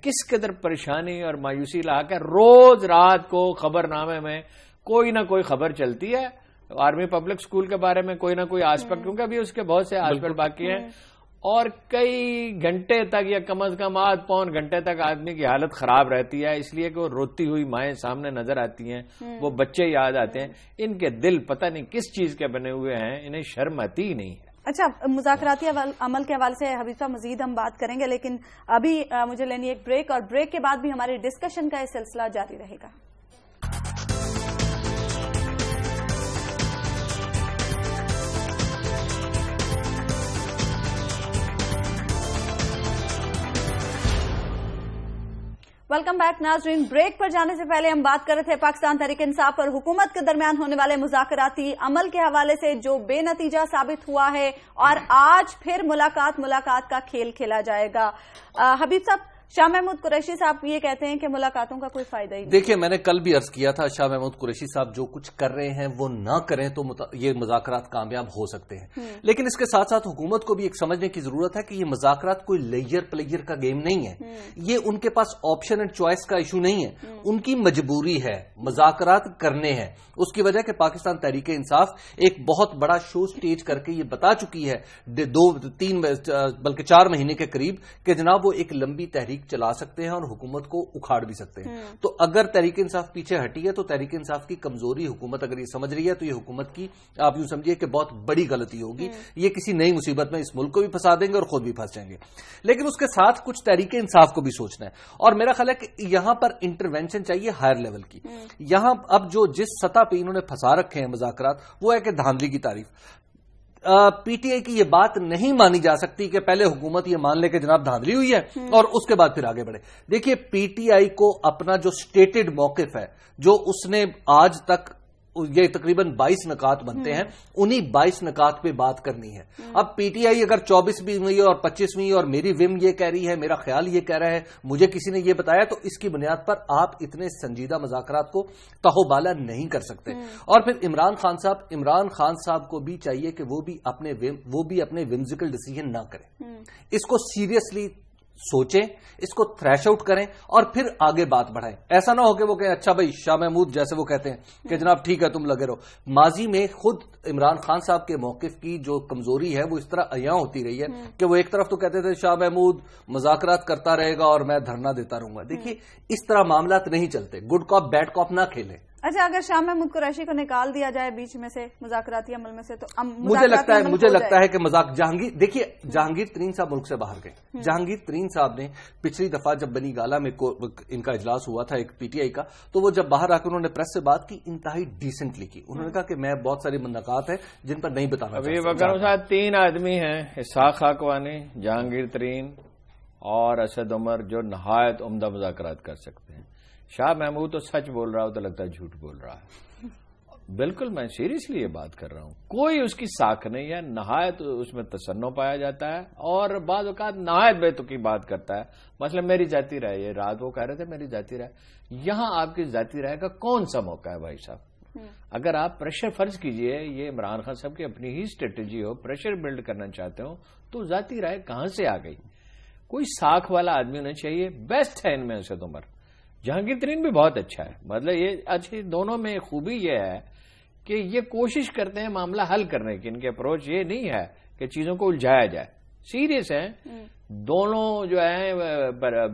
کس قدر پریشانی اور مایوسی لا کر روز رات کو خبر نامے میں کوئی نہ کوئی خبر چلتی ہے. آرمی پبلک اسکول کے بارے میں کوئی نہ کوئی آسپیکٹ، کیونکہ ابھی اس کے بہت سے آسپیکٹ باقی ہیں، اور کئی گھنٹے تک یا کم از کم آدھ پون گھنٹے تک آدمی کی حالت خراب رہتی ہے، اس لیے کہ وہ روتی ہوئی مائیں سامنے نظر آتی ہیں، وہ بچے یاد آتے ہیں. ان کے دل پتہ نہیں کس چیز کے بنے ہوئے ہیں، انہیں شرم آتی ہی نہیں ہے.
اچھا، مذاکراتی عمل کے حوالے سے حبیب صاحب مزید ہم بات کریں گے، لیکن ابھی مجھے لینی ایک بریک، اور بریک کے بعد بھی ہماری ڈسکشن کا یہ سلسلہ جاری رہے گا. ویلکم بیک ناظرین. بریک پر جانے سے پہلے ہم بات کر رہے تھے پاکستان تحریک انصاف اور حکومت کے درمیان ہونے والے مذاکراتی عمل کے حوالے سے جو بے نتیجہ ثابت ہوا ہے، اور آج پھر ملاقات کا کھیل کھیلا جائے گا. حبیب صاحب، شاہ محمود قریشی صاحب یہ کہتے ہیں کہ ملاقاتوں کا کوئی فائدہ ہی نہیں.
دیکھیے میں نے کل بھی عرض کیا تھا شاہ محمود قریشی صاحب جو کچھ کر رہے ہیں وہ نہ کریں تو یہ مذاکرات کامیاب ہو سکتے ہیں، لیکن اس کے ساتھ ساتھ حکومت کو بھی ایک سمجھنے کی ضرورت ہے کہ یہ مذاکرات کوئی لیئر پلیئر کا گیم نہیں ہے، یہ ان کے پاس آپشن اینڈ چوائس کا ایشو نہیں ہے، ان کی مجبوری ہے مذاکرات کرنے ہیں. اس کی وجہ کہ پاکستان تحریک انصاف ایک بہت بڑا شو سٹیج کر کے یہ بتا چکی ہے 2-3 بلکہ 4 مہینے کے قریب کہ جناب وہ ایک لمبی تحریک چلا سکتے ہیں اور حکومت کو اکھاڑ بھی سکتے ہیں. تو اگر تحریک انصاف پیچھے ہٹی ہے تو تحریک انصاف کی کمزوری حکومت اگر یہ سمجھ رہی ہے تو یہ حکومت کی آپ یوں سمجھیے کہ بہت بڑی غلطی ہوگی، یہ کسی نئی مصیبت میں اس ملک کو بھی پھنسا دیں گے اور خود بھی پھنس جائیں گے. لیکن اس کے ساتھ کچھ تحریک انصاف کو بھی سوچنا ہے، اور میرا خیال ہے کہ یہاں پر انٹروینشن چاہیے ہائر لیول کی. یہاں اب جو جس سطح پہ انہوں نے پھنسا رکھے ہیں مذاکرات وہ ہے کہ دھاندلی کی تعریف. پی ٹی آئی کی یہ بات نہیں مانی جا سکتی کہ پہلے حکومت یہ مان لے کہ جناب دھاندلی ہوئی ہے اور اس کے بعد پھر آگے بڑھے. دیکھیے پی ٹی آئی کو اپنا جو سٹیٹڈ موقف ہے جو اس نے آج تک یہ تقریباً 22 نکات بنتے ہیں انہی 22 نکات پہ بات کرنی ہے. اب پی ٹی آئی اگر 24ویں ہوئی اور 25ویں اور میری وم یہ کہہ رہی ہے، میرا خیال یہ کہہ رہا ہے، مجھے کسی نے یہ بتایا، تو اس کی بنیاد پر آپ اتنے سنجیدہ مذاکرات کو تہو بالا نہیں کر سکتے. اور پھر عمران خان صاحب کو بھی چاہیے کہ وہ بھی اپنے ومزیکل ڈیسیژن نہ کریں، اس کو سیریسلی سوچیں، اس کو تھریش آؤٹ کریں اور پھر آگے بات بڑھائیں. ایسا نہ ہو کہ وہ کہیں اچھا بھائی شاہ محمود جیسے وہ کہتے ہیں کہ جناب ٹھیک ہے تم لگے رہو. ماضی میں خود عمران خان صاحب کے موقف کی جو کمزوری ہے وہ اس طرح عیاں ہوتی رہی ہے کہ وہ ایک طرف تو کہتے تھے شاہ محمود مذاکرات کرتا رہے گا اور میں دھرنا دیتا رہوں گا. دیکھیے اس طرح معاملات نہیں چلتے، گڈ کاپ بیڈ کاپ نہ کھیلیں.
اچھا اگر شاہ محمود قریشی کو نکال دیا جائے بیچ میں سے مذاکراتی عمل میں سے تو
مجھے لگتا ہے کہ دیکھیے جہانگیر ترین صاحب ملک سے باہر گئے. جہانگیر ترین صاحب نے پچھلی دفعہ جب بنی گالا میں ان کا اجلاس ہوا تھا ایک پی ٹی آئی کا، تو وہ جب باہر آ کے انہوں نے پریس سے بات کی انتہائی ڈیسنٹلی کی. انہوں نے کہا کہ میں بہت ساری نکات ہیں جن پر نہیں بتانا.
ابھی بکرم صاحب 3 آدمی ہیں، اسحاق خاکوانی، جہانگیر ترین اور اسد عمر، جو نہایت عمدہ مذاکرات کر سکتے ہیں. شاہ محمود تو سچ بول رہا ہو تو لگتا ہے جھوٹ بول رہا ہے. بالکل میں سیریسلی یہ بات کر رہا ہوں، کوئی اس کی ساکھ نہیں ہے، نہایت اس میں تصنع پایا جاتا ہے اور بعض اوقات نہایت بے تکی بات کرتا ہے. مثلا میری ذاتی رائے، یہ رات وہ کہہ رہے تھے میری ذاتی رائے، یہاں آپ کی ذاتی رائے کا کون سا موقع ہے بھائی صاحب؟ اگر آپ پریشر فرض کیجئے یہ عمران خان صاحب کی اپنی ہی اسٹریٹجی ہو، پریشر بلڈ کرنا چاہتے ہو، تو ذاتی رائے کہاں سے آ گئی؟ کوئی ساکھ والا آدمی ہونا چاہیے. بیسٹ ہے ان میں اسد عمر. جہانگیر ترین بھی بہت اچھا ہے، مطلب یہ اچھی دونوں میں خوبی یہ ہے کہ یہ کوشش کرتے ہیں معاملہ حل کرنے کی. ان کے اپروچ یہ نہیں ہے کہ چیزوں کو الجھایا جائے، سیریس ہیں دونوں، جو ہیں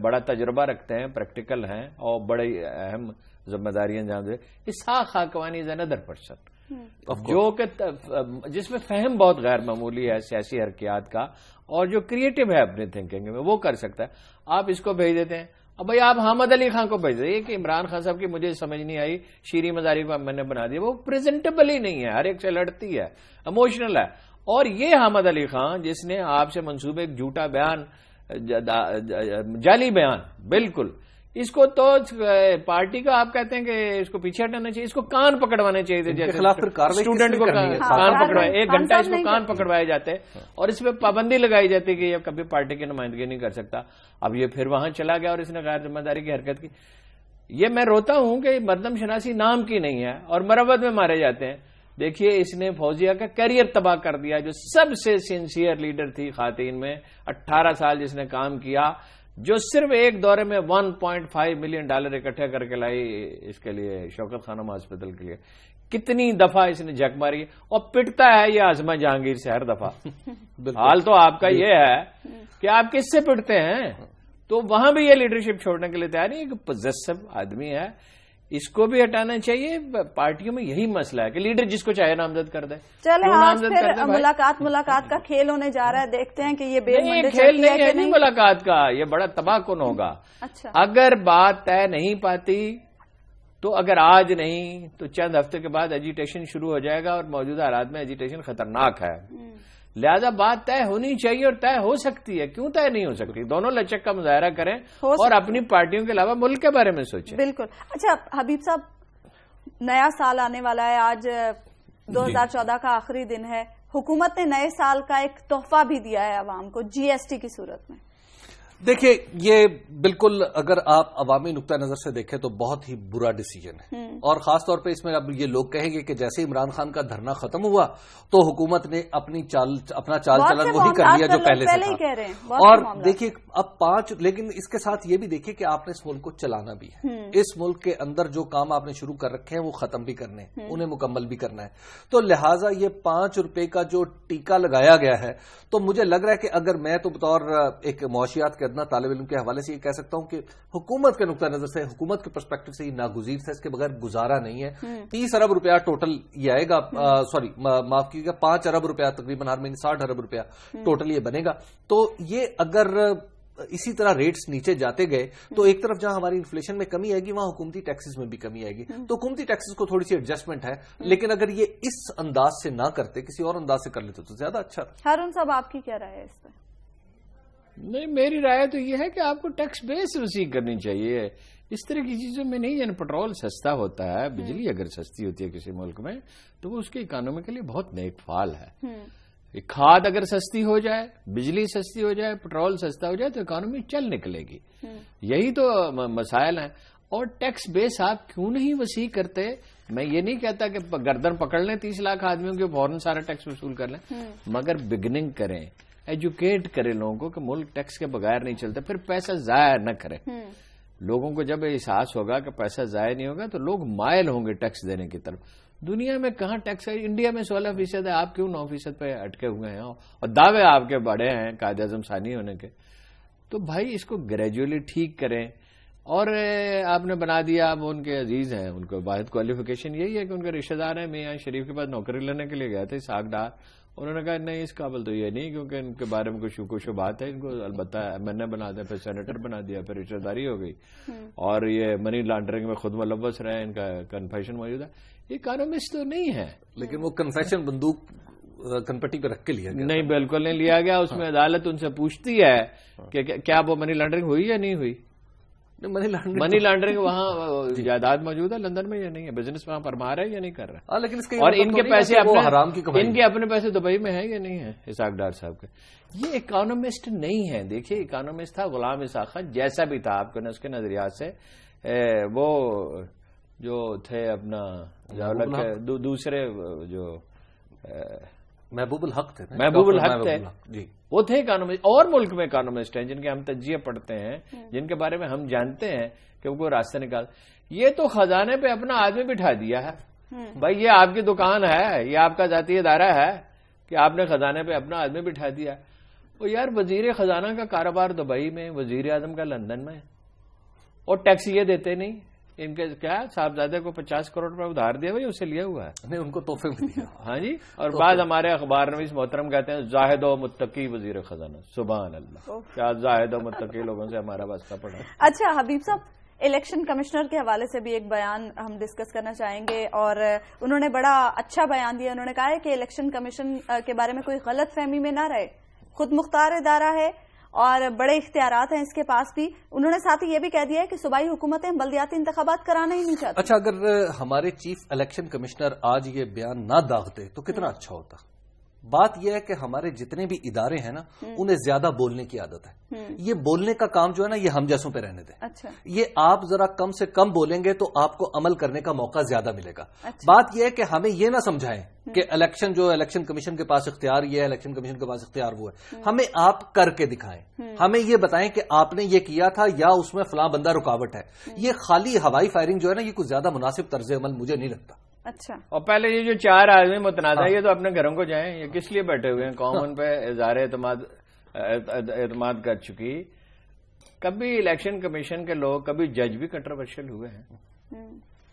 بڑا تجربہ رکھتے ہیں، پریکٹیکل ہیں اور بڑی اہم ذمہ داریاں جانتے ہیں. اسحاق خاکوانی از اندر پرسن جو کہ جس میں فہم بہت غیر معمولی ہے سیاسی حرکیات کا اور جو کریٹو ہے اپنی تھنکنگ میں، وہ کر سکتا ہے. آپ اس کو بھیج دیتے ہیں. اب بھائی آپ حامد علی خان کو بھیج دیے کہ عمران خان صاحب کی مجھے سمجھ نہیں آئی، شیریں مزاری کو میں نے بنا دیا. وہ پریزنٹیبل ہی نہیں ہے، ہر ایک سے لڑتی ہے، ایموشنل ہے. اور یہ حامد علی خان جس نے آپ سے منصوبے ایک جھوٹا بیان، جعلی بیان، بالکل اس کو تو پارٹی کا آپ کہتے ہیں کہ اس کو پیچھے ہٹانا چاہیے، اس کو کان پکڑوانے چاہیے تھے. جیسے اسٹوڈنٹ کو کان پکڑوائے، 1 گھنٹہ اس کو کان پکڑوائے جاتے اور اس پہ پابندی لگائی جاتی کہ یہ کبھی پارٹی کی نمائندگی نہیں کر سکتا. اب یہ پھر وہاں چلا گیا اور اس نے غیر ذمہ داری کی حرکت کی. یہ میں روتا ہوں کہ مردم شناسی نام کی نہیں ہے اور مروت میں مارے جاتے ہیں. دیکھیے اس نے فوزیہ کا کیریئر تباہ کر دیا، جو سب سے سنسیئر لیڈر تھی خاتین میں، 18 سال جس نے کام کیا، جو صرف ایک دورے میں $1.5 ملین اکٹھے کر کے لائی اس کے لیے، شوکت خانم ہاسپٹل کے لیے. کتنی دفعہ اس نے جھک ماری اور پٹتا ہے یہ عاصمہ جہانگیر سے ہر دفعہ. حال تو آپ کا یہ ہے کہ آپ کس سے پٹتے ہیں. تو وہاں بھی یہ لیڈرشپ چھوڑنے کے لیے تیار نہیں. ایک پوزیسو آدمی ہے، اس کو بھی ہٹانا چاہیے. پارٹیوں میں یہی مسئلہ ہے کہ لیڈر جس کو چاہے نامزد کر دے.
چلے آج پھر ملاقات کا کھیل ہونے جا رہا ہے، دیکھتے ہیں کہ یہ
کھیل نہیں ہے نہیں ملاقات کا، یہ بڑا تباہ کن ہوگا. اگر بات طے نہیں پاتی تو اگر آج نہیں تو چند ہفتے کے بعد ایجیٹیشن شروع ہو جائے گا اور موجودہ حالات میں ایجیٹیشن خطرناک ہے. لہذا بات طے ہونی چاہیے اور طے ہو سکتی ہے. کیوں طے نہیں ہو سکتی؟ دونوں لچک کا مظاہرہ کریں اور اپنی پارٹیوں کے علاوہ ملک کے بارے میں سوچیں.
بالکل. اچھا حبیب صاحب، نیا سال آنے والا ہے، آج 2014 کا آخری دن ہے. حکومت نے نئے سال کا ایک تحفہ بھی دیا ہے عوام کو GST کی صورت میں.
دیکھیے یہ بالکل اگر آپ عوامی نقطہ نظر سے دیکھیں تو بہت ہی برا ڈیسیجن ہے، اور خاص طور پہ اس میں اب یہ لوگ کہیں گے کہ جیسے عمران خان کا دھرنا ختم ہوا تو حکومت نے اپنا چال چلن وہی کر لیا جو پہلے سے تھا. اور دیکھیے اب 5، لیکن اس کے ساتھ یہ بھی دیکھیے کہ آپ نے اس ملک کو چلانا بھی ہے. اس ملک کے اندر جو کام آپ نے شروع کر رکھے ہیں وہ ختم بھی کرنے ہیں، انہیں مکمل بھی کرنا ہے. تو لہٰذا یہ 5 روپے کا جو ٹیکہ لگایا گیا ہے، تو مجھے لگ رہا ہے کہ اگر میں تو بطور ایک معاشیات کے ادنا طالب علم کے حوالے سے یہ کہہ سکتا ہوں کہ حکومت کے نقطہ نظر سے، حکومت کے پرسپیکٹو سے یہ ناگزیر تھا، اس کے بغیر گزارا نہیں ہے. 30 ارب روپیہ ٹوٹل یہ آئے گا، سوری معاف کیجیے گا، 5 ارب روپیہ تقریباً ہر مہینے 60 ارب روپیہ ٹوٹل یہ بنے گا. تو یہ اگر اسی طرح ریٹس نیچے جاتے گئے تو ایک طرف جہاں ہماری انفلیشن میں کمی آئے گی وہاں حکومتی ٹیکسز میں بھی کمی آئے گی. تو حکومتی ٹیکسز کو تھوڑی سی ایڈجسٹمنٹ ہے، لیکن اگر یہ اس انداز سے نہ کرتے، کسی اور انداز سے کر لیتے تو زیادہ اچھا تھا.
ہارون صاحب آپ کی کیا رائے ہے اس پہ؟
نہیں، میری رائے تو یہ ہے کہ آپ کو ٹیکس بیس وسیع کرنی چاہیے. اس طرح کی چیزوں میں نہیں، یعنی پٹرول سستا ہوتا ہے، بجلی اگر سستی ہوتی ہے کسی ملک میں تو وہ اس کی اکانومی کے لیے بہت نیک فال ہے. کھاد اگر سستی ہو جائے، بجلی سستی ہو جائے، پٹرول سستا ہو جائے تو اکانومی چل نکلے گی. یہی تو مسائل ہیں. اور ٹیکس بیس آپ کیوں نہیں وسیع کرتے؟ میں یہ نہیں کہتا کہ گردن پکڑ لیں 30 لاکھ آدمیوں کے فوراً سارا ٹیکس وصول کر لیں، مگر بگننگ کریں، ایجوکیٹ کریں لوگوں کو کہ ملک ٹیکس کے بغیر نہیں چلتا. پھر پیسہ ضائع نہ کریں. لوگوں کو جب احساس ہوگا کہ پیسہ ضائع نہیں ہوگا تو لوگ مائل ہوں گے ٹیکس دینے کی طرف. دنیا میں کہاں ٹیکس ہے؟ انڈیا میں 16% ہے، آپ کیوں 9% پہ اٹکے ہوئے ہیں؟ اور دعوے آپ کے بڑے ہیں قائد اعظم ثانی ہونے کے. تو بھائی اس کو گریجولی ٹھیک کریں. اور آپ نے بنا دیا، اب ان کے عزیز ہیں، ان کو واحد کوالیفیکیشن یہی ہے کہ ان کے رشتہ دار ہیں. میاں شریف کے پاس نوکری لینے کے لیے گئے تھے اسحاق ڈار، انہوں نے کہا نہیں اس قابل تو یہ نہیں، کیونکہ ان کے بارے میں کچھ شبہات ہے، ان کو البتہ MNA بنا دیا، پھر سینیٹر بنا دیا، پھر رشتہ داری ہو گئی، اور یہ منی لانڈرنگ میں خود ملوث رہے، ان کا کنفیشن موجود ہے. یہ اکانومسٹ تو نہیں ہے.
لیکن وہ کنفیشن بندوق کنپٹی پہ رکھ کے لیا گیا؟
نہیں، بالکل نہیں لیا گیا. اس میں عدالت ان سے پوچھتی ہے کہ کیا وہ منی لانڈرنگ ہوئی یا نہیں ہوئی. منی لانڈرنگ وہاں جائیداد موجود ہے لندن میں یا نہیں ہے؟ بزنس وہاں پرمار ہے یا نہیں کر رہا؟
لیکن
اور ان کے پیسے ان کے اپنے پیسے دبئی میں ہیں یا نہیں ہے اسحاق ڈار صاحب کے؟ یہ اکانومسٹ نہیں ہے. دیکھیے اکانومسٹ تھا غلام اسحاق خان، جیسا بھی تھا آپ کے اس کے نظریات سے. وہ جو تھے اپنا دوسرے جو
محبوب الحق تھے،
جی وہ تھے اکانومسٹ، اور ملک میں اکانومسٹ ہیں جن کے ہم تجزیے پڑھتے ہیں، جن کے بارے میں ہم جانتے ہیں کہ وہ کوئی راستہ نکال. یہ تو خزانے پہ اپنا آدمی بٹھا دیا ہے. بھائی یہ آپ کی دکان ہے، یہ آپ کا ذاتی ادارہ ہے کہ آپ نے خزانے پہ اپنا آدمی بٹھا دیا. وہ یار وزیر خزانہ کا کاروبار دبئی میں، وزیر اعظم کا لندن میں، اور ٹیکس یہ دیتے نہیں. ان کے کیا صاحبزادے کو 50 کروڑ روپے ادھار دیا بھائی اسے لیا ہوا ہے،
نہیں ان کو تحفے میں دیا.
ہاں جی. اور بعض ہمارے اخبار نویس محترم کہتے ہیں زاہد و متقی وزیر خزانہ. سبحان اللہ، کیا زاہد و متقی لوگوں سے ہمارا واسطہ پڑا.
اچھا حبیب صاحب، الیکشن کمشنر کے حوالے سے بھی ایک بیان ہم ڈسکس کرنا چاہیں گے، اور انہوں نے بڑا اچھا بیان دیا. انہوں نے کہا ہے کہ الیکشن کمیشن کے بارے میں کوئی غلط فہمی میں نہ رہے، خود مختار ادارہ ہے اور بڑے اختیارات ہیں اس کے پاس بھی. انہوں نے ساتھ ہی یہ بھی کہہ دیا ہے کہ صوبائی حکومتیں بلدیاتی انتخابات کرانا ہی نہیں چاہتی.
اچھا، اگر ہمارے چیف الیکشن کمشنر آج یہ بیان نہ داغتے تو کتنا اچھا ہوتا. بات یہ ہے کہ ہمارے جتنے بھی ادارے ہیں نا انہیں زیادہ بولنے کی عادت ہے. یہ بولنے کا کام جو ہے نا یہ ہم جیسوں پہ رہنے دیں. یہ آپ ذرا کم سے کم بولیں گے تو آپ کو عمل کرنے کا موقع زیادہ ملے گا. بات یہ ہے کہ ہمیں یہ نہ سمجھائیں کہ الیکشن کمیشن کے پاس اختیار یہ ہے، الیکشن کمیشن کے پاس اختیار وہ ہے. ہمیں آپ کر کے دکھائیں، ہمیں یہ بتائیں کہ آپ نے یہ کیا تھا یا اس میں فلاں بندہ رکاوٹ ہے. یہ خالی ہوائی فائرنگ جو ہے نا یہ کوئی زیادہ مناسب طرز عمل مجھے نہیں لگتا.
اچھا.
اور پہلے یہ جو 4 آدمی متنازع یہ تو اپنے گھروں کو جائیں، یہ کس لیے بیٹھے ہوئے ہیں؟ قوم ان پہ اظہار اعتماد کر چکی. کبھی الیکشن کمیشن کے لوگ، کبھی جج بھی کنٹروورشل ہوئے ہیں.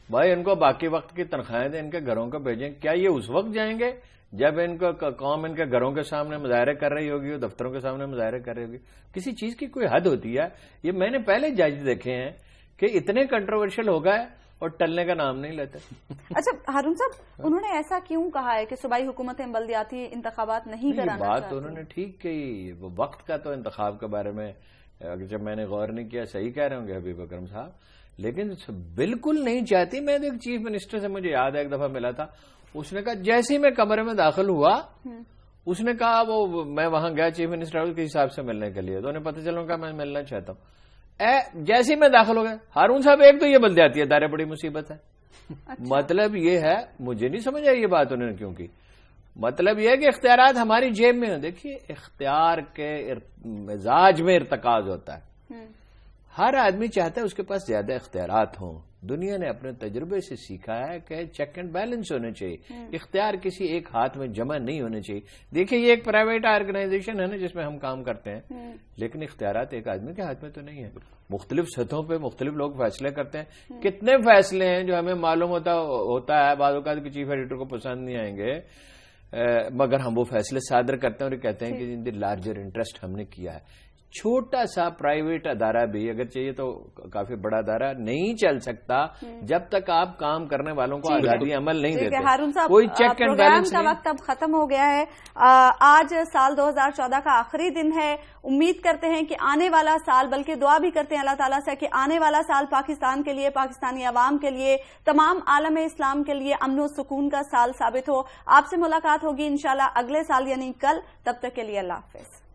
بھائی ان کو باقی وقت کی تنخواہیں دیں، ان کے گھروں کو بھیجیں. کیا یہ اس وقت جائیں گے جب ان کو قوم ان کے گھروں کے سامنے مظاہرے کر رہی ہوگی، دفتروں کے سامنے مظاہرے کر رہی ہوگی؟ کسی چیز کی کوئی حد ہوتی ہے. یہ میں نے پہلے جج دیکھے ہیں کہ اتنے کنٹروورشل ہو گئے اور ٹلنے کا نام نہیں لیتے.
اچھا ہارون صاحب، انہوں نے ایسا کیوں کہا ہے کہ صوبائی حکومتیں بلدیاتی انتخابات نہیں کرانا چاہتی؟
بات تو انہوں نے ٹھیک کہی. وہ وقت کا تو انتخاب کے بارے میں جب میں نے غور نہیں کیا، صحیح کہہ رہے ہوں گے حبیب اکرم صاحب، لیکن بالکل نہیں چاہتی. میں ایک چیف منسٹر سے مجھے یاد ہے ایک دفعہ ملا تھا، اس نے کہا جیسے ہی میں کمرے میں داخل ہوا اس نے کہا وہ میں وہاں گیا چیف منسٹر کے حساب سے ملنے کے لیے، تو انہیں پتہ چلا کہ میں ملنا چاہتا ہوں. جیسے ہی میں داخل ہو گیا، ہارون صاحب ایک تو یہ بلدیاتی ادارے بڑی مصیبت ہے. مطلب یہ ہے، مجھے نہیں سمجھ آئی یہ بات انہوں نے کیوں کی. مطلب یہ ہے کہ اختیارات ہماری جیب میں ہیں. دیکھیے اختیار کے مزاج میں ارتکاز ہوتا ہے. ہر آدمی چاہتا ہے اس کے پاس زیادہ اختیارات ہوں. دنیا نے اپنے تجربے سے سیکھا ہے کہ چیک اینڈ بیلنس ہونے چاہیے، اختیار کسی ایک ہاتھ میں جمع نہیں ہونے چاہیے. دیکھیے یہ ایک پرائیویٹ آرگنائزیشن ہے نا جس میں ہم کام کرتے ہیں، لیکن اختیارات ایک آدمی کے ہاتھ میں تو نہیں ہے. مختلف سطحوں پہ مختلف لوگ فیصلے کرتے ہیں. کتنے فیصلے ہیں جو ہمیں معلوم ہوتا ہے بعض اوقات کہ چیف ایڈیٹر کو پسند نہیں آئیں گے، مگر ہم وہ فیصلے صادر کرتے ہیں اور کہتے ہیں کہ ان دی لارجر انٹرسٹ ہم نے کیا ہے. چھوٹا سا پرائیویٹ ادارہ بھی اگر چاہیے تو کافی بڑا ادارہ نہیں چل سکتا جب تک آپ کام کرنے والوں کو آزادی عمل نہیں دیتے.
ہارون صاحب،
کوئی چیک اینڈ بیلنس
کا وقت اب ختم ہو گیا ہے. آج سال 2014 کا آخری دن ہے. امید کرتے ہیں کہ آنے والا سال، بلکہ دعا بھی کرتے ہیں اللہ تعالیٰ سے کہ آنے والا سال پاکستان کے لیے، پاکستانی عوام کے لیے، تمام عالم اسلام کے لیے امن و سکون کا سال ثابت ہو. آپ سے ملاقات ہوگی انشاءاللہ اگلے سال یعنی کل. تب تک کے لیے اللہ حافظ.